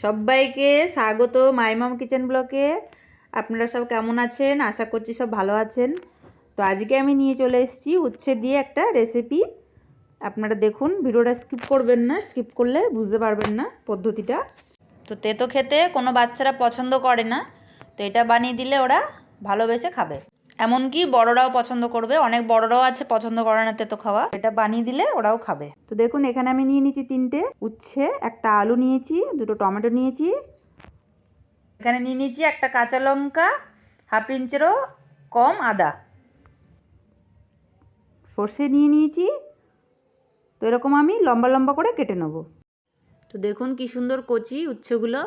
সবাইকে স্বাগত মাইমম কিচেন ব্লকে। আপনারা সব কেমন আছেন? আশা করছি সব ভালো আছেন। তো আজকে আমি নিয়ে চলে এসেছি উচ্ছে দিয়ে একটা রেসিপি। আপনারা দেখুন, ভিডিওটা স্কিপ করবেন না, স্কিপ করলে বুঝতে পারবেন না পদ্ধতিটা। তো তেতো খেতে কোনো বাচ্চারা পছন্দ করে না, তো এটা বানিয়ে দিলে ওরা ভালোবেসে খাবে। এমনকি বড়রাও পছন্দ করবে, অনেক বড়রাও আছে পছন্দ করে না তেতো খাওয়া। এটা বানিয়ে দিলে ওরাও খাবে। তো দেখুন, এখানে আমি নিয়ে নিয়েছি 3টে উচ্ছে, একটা আলু নিয়েছি, 2টো টমেটো নিয়েছি, এখানে নিয়ে নিয়েছি একটা কাঁচা লঙ্কা, হাফ ইঞ্চেরও কম আদা, সর্ষে নিয়ে নিয়েছি। তো এরকম আমি লম্বা লম্বা করে কেটে নেব। তো দেখুন কি সুন্দর কচি উচ্ছেগুলো।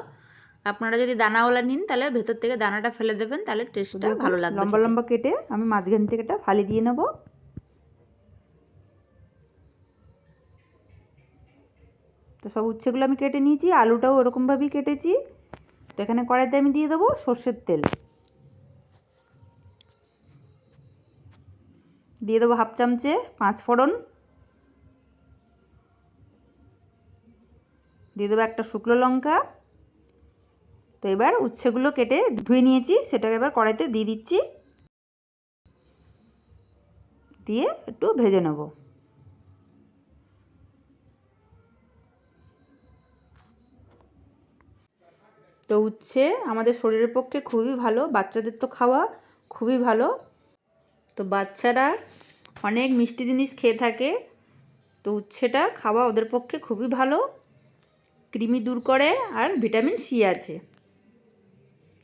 আপনারা যদি দানাওয়ালা নিন তাহলে ভেতর থেকে দানাটা ফেলে দেবেন, তাহলে টেস্টটা ভালো লাগবে। লম্বা লম্বা কেটে আমি মাঝখান থেকে এটা ফালি দিয়ে নেব। তো সব উচ্ছেগুলো আমি কেটে নিয়েছি, আলুটাও ওরকমভাবেই কেটেছি। তো এখানে কড়াইতে আমি দিয়ে দেবো সর্ষের তেল, দিয়ে দেবো হাফ চামচে 5 ফোড়ন, দিয়ে দেবো একটা শুকনো লঙ্কা। তো এবার উচ্ছেগুলো কেটে ধুয়ে নিয়েছি, সেটাকে এবার কড়াইতে দিয়ে দিচ্ছি, দিয়ে একটু ভেজে নেব। তো উচ্ছে আমাদের শরীরের পক্ষে খুবই ভালো, বাচ্চাদের তো খাওয়া খুবই ভালো। তো বাচ্চারা অনেক মিষ্টি জিনিস খেয়ে থাকে, তো উচ্ছেটা খাওয়া ওদের পক্ষে খুবই ভালো, কৃমি দূর করে আর ভিটামিন সি আছে।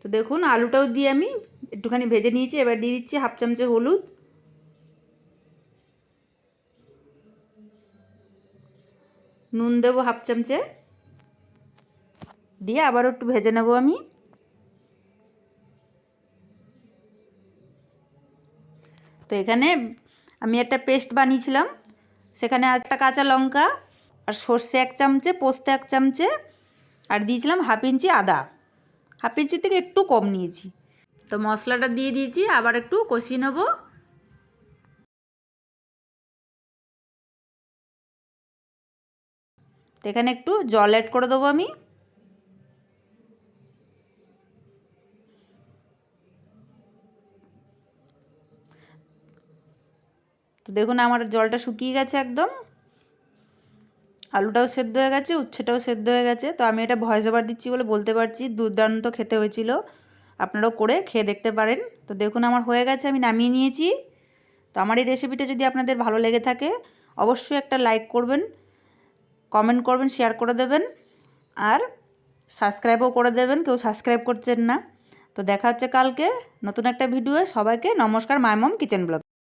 তো দেখুন আলুটাও দিয়ে আমি একটুখানি ভেজে নিয়েছি। এবার দিয়ে দিচ্ছি হাফ চামচে হলুদ, নুন দেবো হাফ চামচে, দিয়ে আবারও একটু ভেজে নেব আমি। তো এখানে আমি একটা পেস্ট বানিয়েছিলাম, সেখানে একটা কাঁচা লঙ্কা আর সর্ষে 1 চামচে, পোস্ত 1 চামচে, আর দিয়েছিলাম হাফ ইঞ্চি আদা, হাফ ইঞ্চি থেকে একটু কম নিয়েছি। তো মশলাটা দিয়ে দিয়েছি, আবার একটু কষিয়ে নেব। তো এখানে একটু জল অ্যাড করে দেবো আমি। তো দেখুন আমার জলটা শুকিয়ে গেছে একদম, আলুটাও সেদ্ধ হয়ে গেছে, উচ্ছেটাও সেদ্ধ হয়ে গেছে। তো আমি এটা ভয়েস ওভার দিচ্ছি বলে বলতে পারছি, দুর্দান্ত খেতে হয়েছিল, আপনারাও করে খেয়ে দেখতে পারেন। তো দেখুন আমার হয়ে গেছে, আমি নামিয়ে নিয়েছি। তো আমার এই রেসিপিটা যদি আপনাদের ভালো লেগে থাকে অবশ্যই একটা লাইক করবেন, কমেন্ট করবেন, শেয়ার করে দেবেন, আর সাবস্ক্রাইবও করে দেবেন, কেউ সাবস্ক্রাইব করছেন না। তো দেখা হচ্ছে কালকে নতুন একটা ভিডিও। সবাইকে নমস্কার, মাইমম কিচেন ব্লগ।